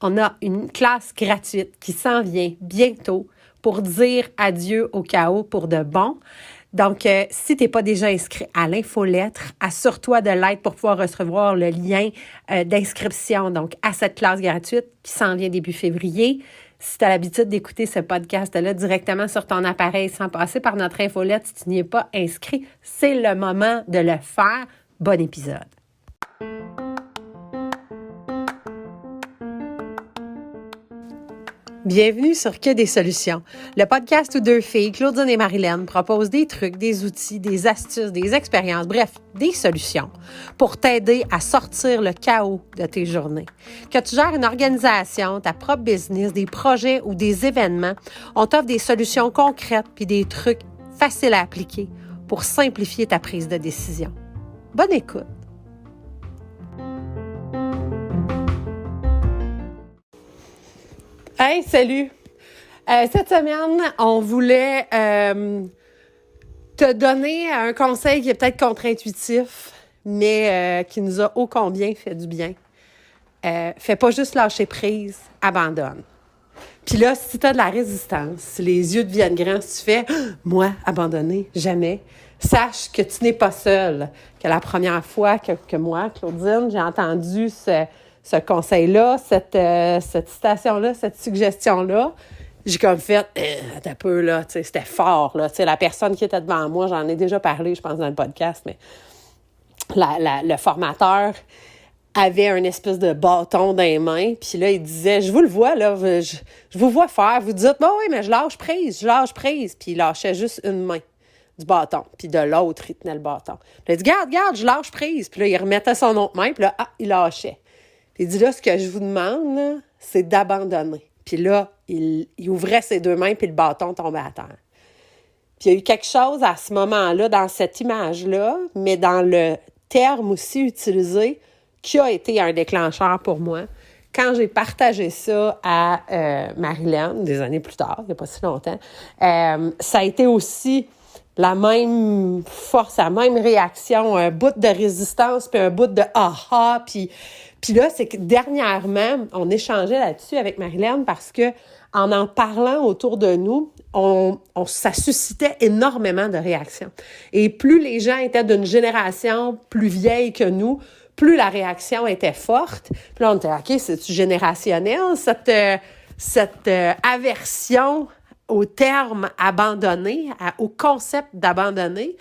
on a une classe gratuite qui s'en vient bientôt pour dire adieu au chaos pour de bon. Donc, si tu n'es pas déjà inscrit à l'infolettre, assure-toi de l'être pour pouvoir recevoir le lien d'inscription donc à cette classe gratuite qui s'en vient début février. Si tu as l'habitude d'écouter ce podcast-là directement sur ton appareil sans passer par notre infolette, si tu n'y es pas inscrit, c'est le moment de le faire. Bon épisode. Bienvenue sur Que des solutions, le podcast où deux filles, Claudine et Marilyn, proposent des trucs, des outils, des astuces, des expériences, bref, des solutions pour t'aider à sortir le chaos de tes journées. Que tu gères une organisation, ta propre business, des projets ou des événements, on t'offre des solutions concrètes puis des trucs faciles à appliquer pour simplifier ta prise de décision. Bonne écoute! Hey, salut! Cette semaine, on voulait te donner un conseil qui est peut-être contre-intuitif, mais qui nous a ô combien fait du bien. Fais pas juste lâcher prise, abandonne. Puis là, si tu as de la résistance, si les yeux deviennent grands, si tu fais « moi, abandonner, jamais », sache que tu n'es pas seule. Que la première fois que moi, Claudine, j'ai entendu ce conseil-là, cette citation-là, cette suggestion-là, j'ai comme fait, attends un peu, là, tu sais, c'était fort, là, tu sais, la personne qui était devant moi, j'en ai déjà parlé, je pense, dans le podcast, mais le formateur avait un espèce de bâton dans les mains, puis là, il disait, je vous le vois, là, je vous vois faire, vous dites, bon, oui, mais je lâche prise, puis il lâchait juste une main du bâton, puis de l'autre, il tenait le bâton. Puis il dit, garde, je lâche prise, puis là, il remettait son autre main, puis là, il lâchait. Puis il dit, là, ce que je vous demande, là, c'est d'abandonner. Puis là, il ouvrait ses deux mains, puis le bâton tombait à terre. Puis il y a eu quelque chose à ce moment-là, dans cette image-là, mais dans le terme aussi utilisé, qui a été un déclencheur pour moi. Quand j'ai partagé ça à Marilyn, des années plus tard, il n'y a pas si longtemps, ça a été aussi la même force, la même réaction, un bout de résistance, puis un bout de « aha », puis là, c'est que dernièrement, on échangeait là-dessus avec Marilyn parce que en parlant autour de nous, ça suscitait énormément de réactions. Et plus les gens étaient d'une génération plus vieille que nous, plus la réaction était forte. Puis là, on était « OK, c'est-tu générationnel, cette aversion au terme abandonné, au concept d'abandonner ».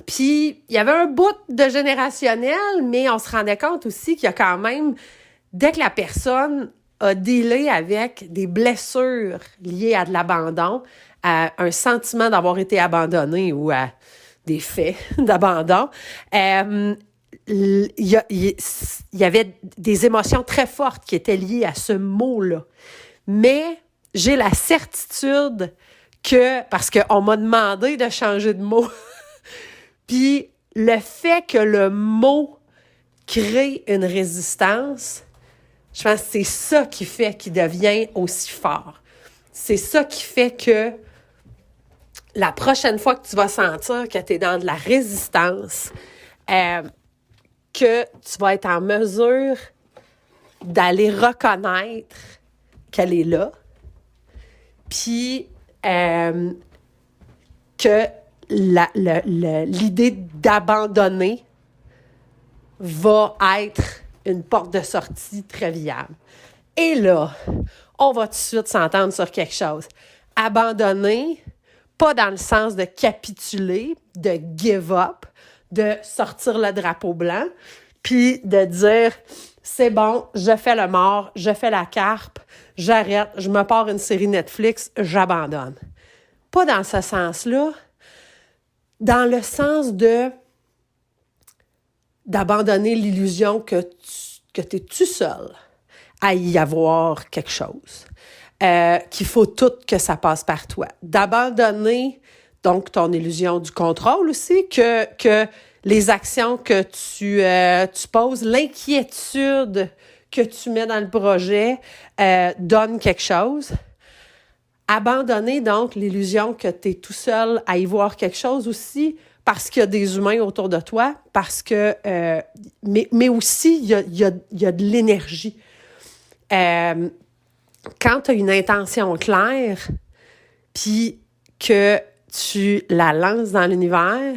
Puis, il y avait un bout de générationnel, mais on se rendait compte aussi qu'il y a quand même, dès que la personne a dealé avec des blessures liées à de l'abandon, à un sentiment d'avoir été abandonné ou à des faits d'abandon, il y avait des émotions très fortes qui étaient liées à ce mot-là. Mais j'ai la certitude que, parce qu'on m'a demandé de changer de mot, puis le fait que le mot crée une résistance, je pense que c'est ça qui fait qu'il devient aussi fort. C'est ça qui fait que la prochaine fois que tu vas sentir que tu es dans de la résistance, que tu vas être en mesure d'aller reconnaître qu'elle est là, puis que l'idée d'abandonner va être une porte de sortie très viable. Et là, on va tout de suite s'entendre sur quelque chose. Abandonner, pas dans le sens de capituler, de give up, de sortir le drapeau blanc, puis de dire, c'est bon, je fais le mort, je fais la carpe, j'arrête, je me pars une série Netflix, j'abandonne. Pas dans ce sens-là, dans le sens d'abandonner l'illusion que tu es tout seul à y avoir quelque chose, qu'il faut tout que ça passe par toi. D'abandonner, donc, ton illusion du contrôle aussi, que les actions que tu poses, l'inquiétude que tu mets dans le projet donne quelque chose. Abandonner, donc, l'illusion que tu es tout seul à y voir quelque chose aussi, parce qu'il y a des humains autour de toi, parce que mais aussi, il y a de l'énergie. quand tu as une intention claire, puis que tu la lances dans l'univers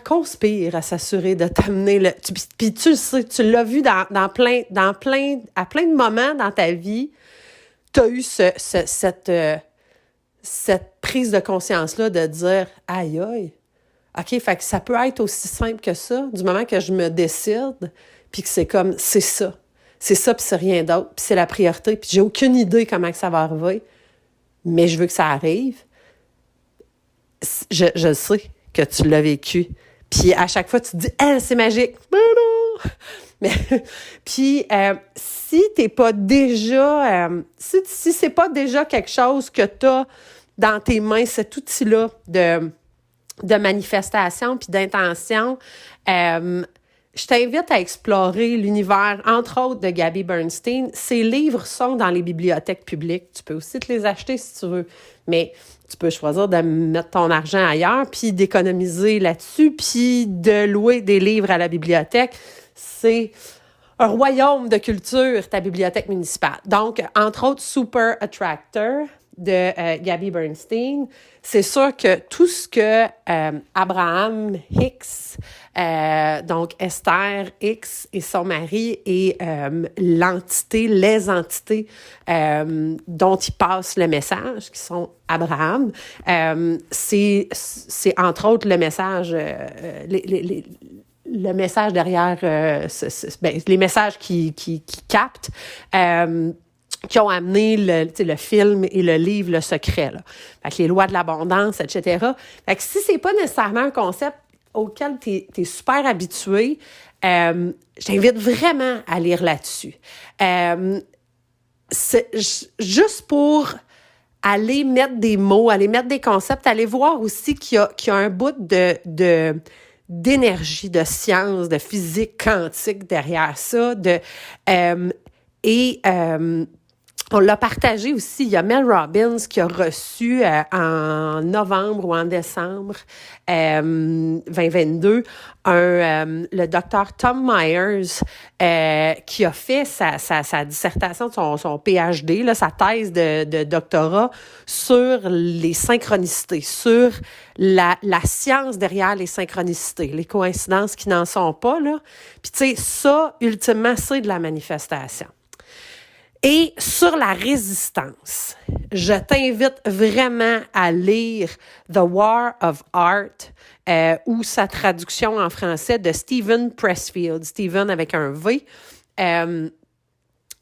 conspire à s'assurer de t'amener puis tu le sais, tu l'as vu à plein de moments dans ta vie, tu as eu cette prise de conscience-là de dire « Aïe, aïe, OK, fait que ça peut être aussi simple que ça, du moment que je me décide, puis que c'est comme, c'est ça, puis c'est rien d'autre, puis c'est la priorité, puis j'ai aucune idée comment que ça va arriver, mais je veux que ça arrive. » Je sais que tu l'as vécu. Puis à chaque fois, tu te dis « Ah, c'est magique! » Mais non! Mais, puis, si t'es pas déjà... si c'est pas déjà quelque chose que t'as dans tes mains, cet outil-là de manifestation puis d'intention, je t'invite à explorer l'univers, entre autres, de Gabby Bernstein. Ses livres sont dans les bibliothèques publiques. Tu peux aussi te les acheter si tu veux, mais tu peux choisir de mettre ton argent ailleurs puis d'économiser là-dessus puis de louer des livres à la bibliothèque. C'est un royaume de culture, ta bibliothèque municipale. Donc, entre autres, Super Attractor de Gabby Bernstein. C'est sûr que tout ce que Abraham Hicks, donc Esther Hicks et son mari et les entités dont il passe le message, qui sont Abraham, c'est entre autres le message, le message derrière, les messages qui captent, qui ont amené le film et le livre Le Secret, là. Fait que les lois de l'abondance, etc. Fait que si c'est pas nécessairement un concept auquel t'es super habitué, je t'invite vraiment à lire là-dessus. C'est juste pour aller mettre des mots, aller mettre des concepts, aller voir aussi qu'il y a un bout d'énergie, de science, de physique quantique derrière ça, on l'a partagé aussi. Il y a Mel Robbins qui a reçu en novembre ou en décembre 2022 le docteur Tom Myers qui a fait sa dissertation, son PhD, là, sa thèse de doctorat sur les synchronicités, sur la science derrière les synchronicités, les coïncidences qui n'en sont pas, là. Puis tu sais, ça, ultimement, c'est de la manifestation. Et sur la résistance, je t'invite vraiment à lire The War of Art ou sa traduction en français de Steven Pressfield, Steven avec un V.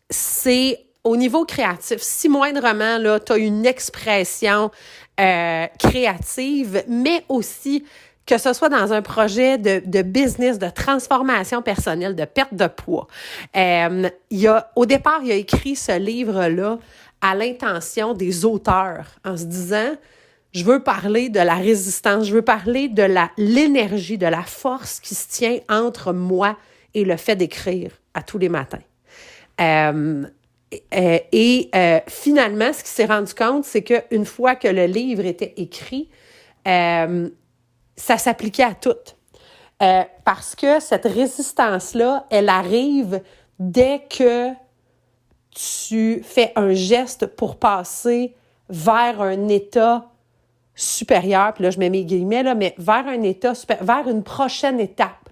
C'est au niveau créatif, si moindrement, là, tu as une expression créative, mais aussi que ce soit dans un projet de business, de transformation personnelle, de perte de poids. Au départ, il a écrit ce livre-là à l'intention des auteurs, en se disant, je veux parler de la résistance, je veux parler de l'énergie, de la force qui se tient entre moi et le fait d'écrire à tous les matins. Finalement, ce qu'il s'est rendu compte, c'est qu'une fois que le livre était écrit, ça s'appliquait à toutes. Parce que cette résistance-là, elle arrive dès que tu fais un geste pour passer vers un état supérieur, puis là, je mets mes guillemets, là, mais vers un état vers une prochaine étape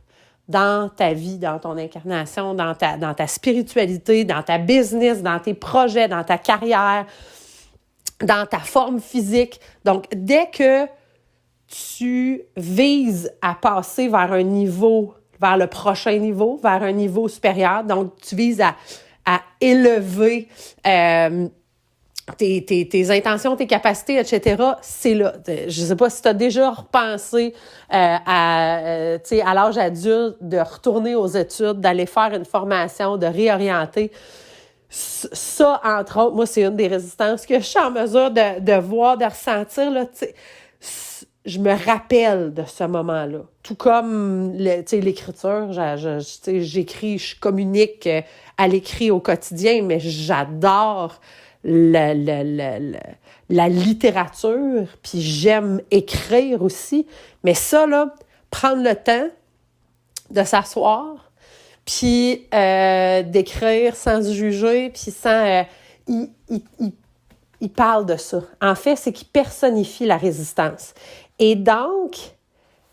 dans ta vie, dans ton incarnation, dans ta spiritualité, dans ta business, dans tes projets, dans ta carrière, dans ta forme physique. Donc, dès que tu vises à passer vers un niveau, vers le prochain niveau, vers un niveau supérieur. Donc, tu vises à élever tes intentions, tes capacités, etc. C'est là. Je ne sais pas si tu as déjà repensé à l'âge adulte, de retourner aux études, d'aller faire une formation, de réorienter. Ça, entre autres, moi, c'est une des résistances que je suis en mesure de voir, de ressentir, là, tu sais. Je me rappelle de ce moment-là. Tout comme l'écriture, j'écris, je communique à l'écrit au quotidien, mais j'adore la littérature, puis j'aime écrire aussi. Mais ça, là, prendre le temps de s'asseoir, puis d'écrire sans se juger, puis sans... il parle de ça. En fait, c'est qu'il personnifie la résistance. Et donc,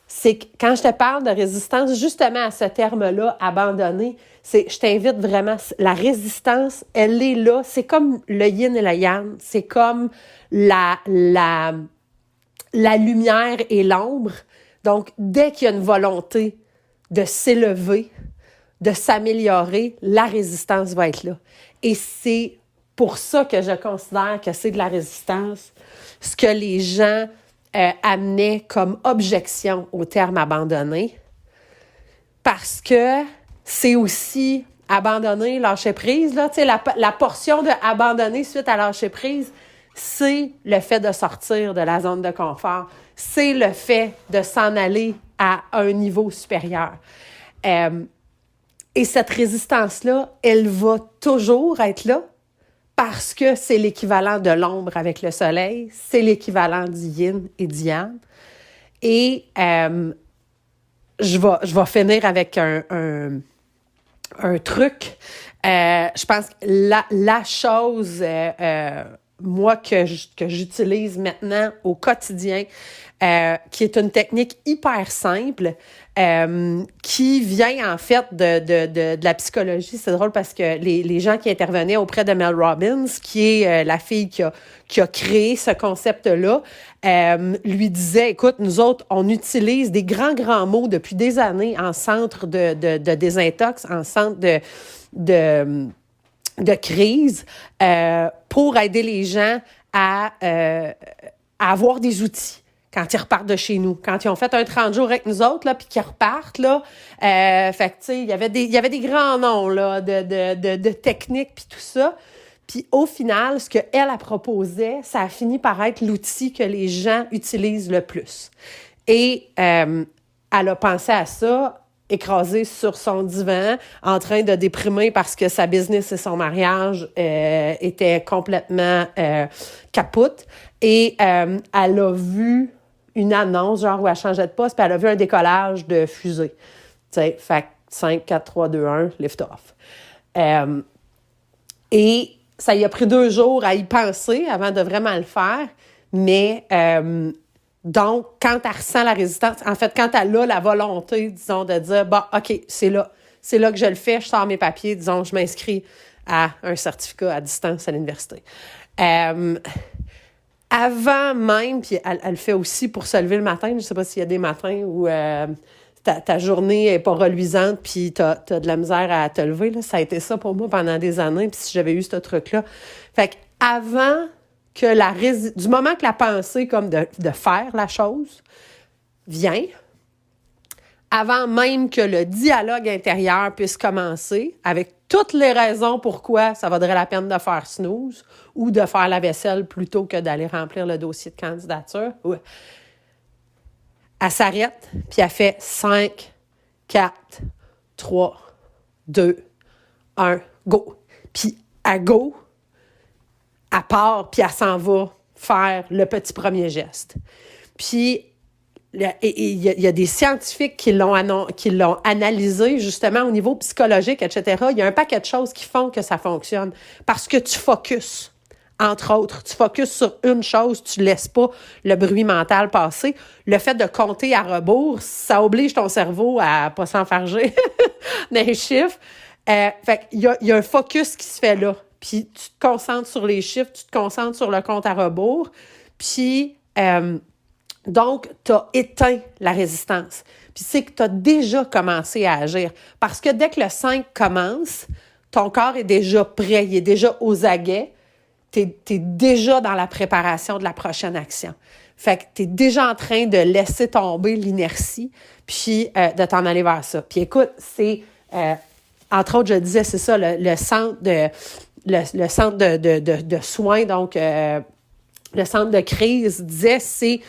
c'est que quand je te parle de résistance, justement à ce terme-là, abandonner, je t'invite vraiment, la résistance, elle est là, c'est comme le yin et le yang, c'est comme la lumière et l'ombre. Donc, dès qu'il y a une volonté de s'élever, de s'améliorer, la résistance va être là. Et c'est pour ça que je considère que c'est de la résistance, ce que les gens amenaient comme objection au terme abandonner, parce que c'est aussi abandonner, lâcher prise. Là, la portion de abandonner suite à lâcher prise, c'est le fait de sortir de la zone de confort. C'est le fait de s'en aller à un niveau supérieur. Et cette résistance-là, elle va toujours être là parce que c'est l'équivalent de l'ombre avec le soleil, c'est l'équivalent du yin et du yang. Et je vais finir avec un truc. Je pense que la chose, moi, que j'utilise maintenant au quotidien, qui est une technique hyper simple, qui vient en fait de la psychologie. C'est drôle parce que les gens qui intervenaient auprès de Mel Robbins, qui est la fille qui a créé ce concept-là, lui disait, écoute, nous autres, on utilise des grands mots depuis des années en centre de désintox, en centre de crise, pour aider les gens à avoir des outils quand ils repartent de chez nous. Quand ils ont fait un 30 jours avec nous autres, là, puis qu'ils repartent, là, fait que, tu sais, il y avait des grands noms, là, de techniques, puis tout ça. Puis au final, ce qu'elle a proposé, ça a fini par être l'outil que les gens utilisent le plus. Et elle a pensé à ça, écrasée sur son divan, en train de déprimer parce que sa business et son mariage étaient complètement capotes. Et elle a vu une annonce, genre où elle changeait de poste, puis elle a vu un décollage de fusée. Tu sais, fait 5, 4, 3, 2, 1, lift off. Et ça y a pris 2 jours à y penser avant de vraiment le faire, mais donc, quand elle ressent la résistance, en fait, quand elle a la volonté, disons, de dire, bon, OK, c'est là que je le fais, je sors mes papiers, disons, je m'inscris à un certificat à distance à l'université. Avant même, puis elle le fait aussi pour se lever le matin, je ne sais pas s'il y a des matins où ta journée n'est pas reluisante puis tu as de la misère à te lever, là. Ça a été ça pour moi pendant des années, puis si j'avais eu ce truc-là. Fait qu'avant que du moment que la pensée comme de faire la chose vient, avant même que le dialogue intérieur puisse commencer, avec toutes les raisons pourquoi ça vaudrait la peine de faire snooze ou de faire la vaisselle plutôt que d'aller remplir le dossier de candidature, elle s'arrête, puis elle fait 5, 4, 3, 2, 1, go. Puis elle go, elle part, puis elle s'en va faire le petit premier geste. Puis, il y a des scientifiques qui l'ont analysé justement au niveau psychologique, etc. Il y a un paquet de choses qui font que ça fonctionne. Parce que tu focuses, entre autres. Tu focuses sur une chose, tu ne laisses pas le bruit mental passer. Le fait de compter à rebours, ça oblige ton cerveau à pas s'enfarger dans les chiffres. Fait qu'il y a un focus qui se fait là. Puis tu te concentres sur les chiffres, tu te concentres sur le compte à rebours. Puis... donc, tu as éteint la résistance. Puis c'est que tu as déjà commencé à agir. Parce que dès que le 5 commence, ton corps est déjà prêt, il est déjà aux aguets. Tu es déjà dans la préparation de la prochaine action. Fait que tu es déjà en train de laisser tomber l'inertie, puis de t'en aller vers ça. Puis écoute, c'est... entre autres, je disais, c'est ça, le centre le centre de soins, donc le centre de crise, disait, c'est...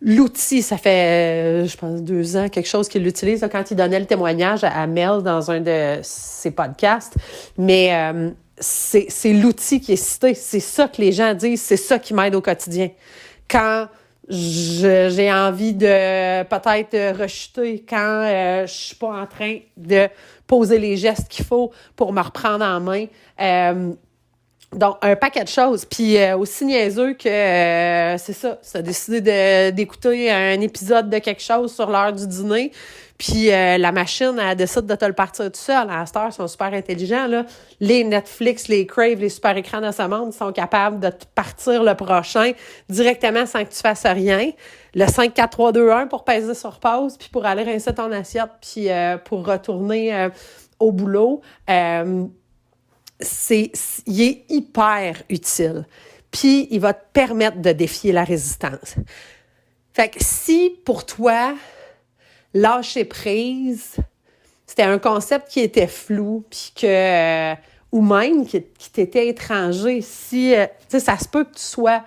l'outil, ça fait, je pense, 2 ans, quelque chose qu'il utilise là, quand il donnait le témoignage à Mel dans un de ses podcasts. Mais c'est l'outil qui est cité. C'est ça que les gens disent. C'est ça qui m'aide au quotidien. Quand J'ai envie de peut-être rechuter quand je suis pas en train de poser les gestes qu'il faut pour me reprendre en main. Donc, un paquet de choses. Puis aussi niaiseux que c'est ça, tu as décidé d'écouter un épisode de quelque chose sur l'heure du dîner, puis la machine, elle décide de te le partir tout seul. À cette heure, ils sont super intelligents, là. Les Netflix, les Crave, les super écrans de ce monde sont capables de te partir le prochain directement sans que tu fasses rien. Le 5, 4, 3, 2, 1 pour peser sur pause, puis pour aller rincer ton assiette, puis pour retourner au boulot. Il est hyper utile. Puis, il va te permettre de défier la résistance. Fait que si, pour toi, lâcher prise, c'était un concept qui était flou, puis que... ou même qui t'était étranger, si... tu sais, ça se peut que tu sois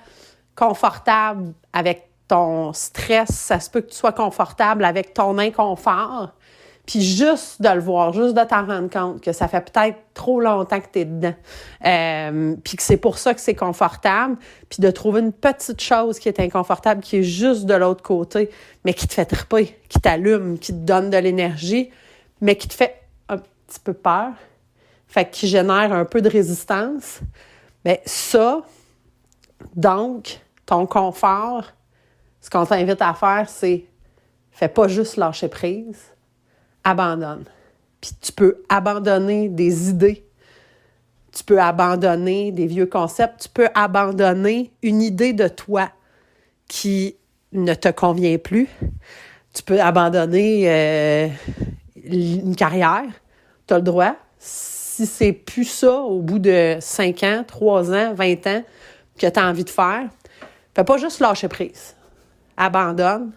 confortable avec ton stress, ça se peut que tu sois confortable avec ton inconfort, puis juste de le voir, juste de t'en rendre compte que ça fait peut-être trop longtemps que t'es dedans, puis que c'est pour ça que c'est confortable, puis de trouver une petite chose qui est inconfortable, qui est juste de l'autre côté, mais qui te fait triper, qui t'allume, qui te donne de l'énergie, mais qui te fait un petit peu peur, fait qui génère un peu de résistance. Bien, ça, donc, ton confort, ce qu'on t'invite à faire, c'est fais pas juste lâcher prise, abandonne. Puis tu peux abandonner des idées, tu peux abandonner des vieux concepts, tu peux abandonner une idée de toi qui ne te convient plus, tu peux abandonner une carrière, tu as le droit. Si c'est plus ça au bout de 5 ans, 3 ans, 20 ans que tu as envie de faire, fais pas juste lâcher prise. Abandonne.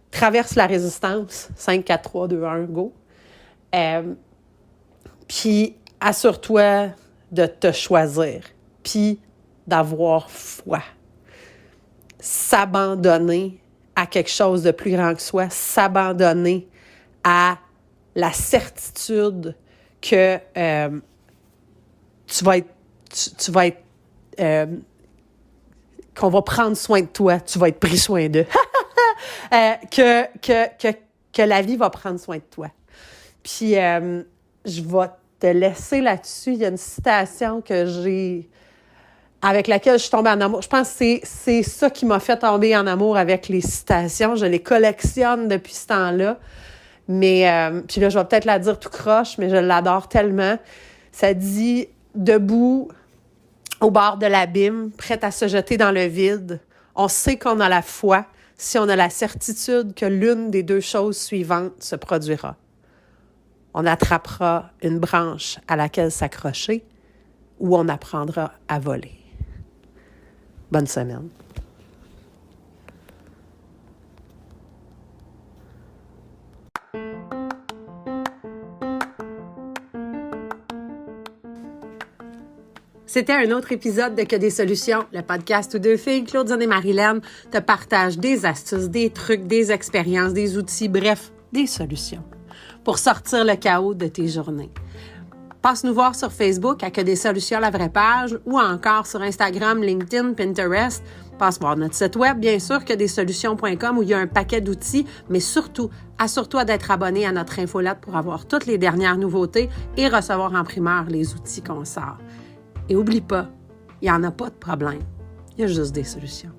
Traverse la résistance. 5, 4, 3, 2, 1, go. Puis, assure-toi de te choisir. Puis, d'avoir foi. S'abandonner à quelque chose de plus grand que soi. S'abandonner à la certitude que tu vas être qu'on va prendre soin de toi, tu vas être pris soin d'eux. Que la vie va prendre soin de toi. Puis, je vais te laisser là-dessus. Il y a une citation avec laquelle je suis tombée en amour. Je pense que c'est ça qui m'a fait tomber en amour avec les citations. Je les collectionne depuis ce temps-là. Mais, puis là, je vais peut-être la dire tout croche, mais je l'adore tellement. Ça dit « Debout au bord de l'abîme, prête à se jeter dans le vide, on sait qu'on a la foi si on a la certitude que l'une des deux choses suivantes se produira. On attrapera une branche à laquelle s'accrocher ou on apprendra à voler. » Bonne semaine. C'était un autre épisode de Que des solutions, le podcast où deux filles, Claudine et Marilyn, te partagent des astuces, des trucs, des expériences, des outils, bref, des solutions pour sortir le chaos de tes journées. Passe nous voir sur Facebook à Que des solutions, la vraie page, ou encore sur Instagram, LinkedIn, Pinterest. Passe voir notre site web, bien sûr, quedessolutions.com, où il y a un paquet d'outils, mais surtout, assure-toi d'être abonné à notre infolette pour avoir toutes les dernières nouveautés et recevoir en primeur les outils qu'on sort. Et oublie pas, il n'y en a pas de problème. Il y a juste des solutions.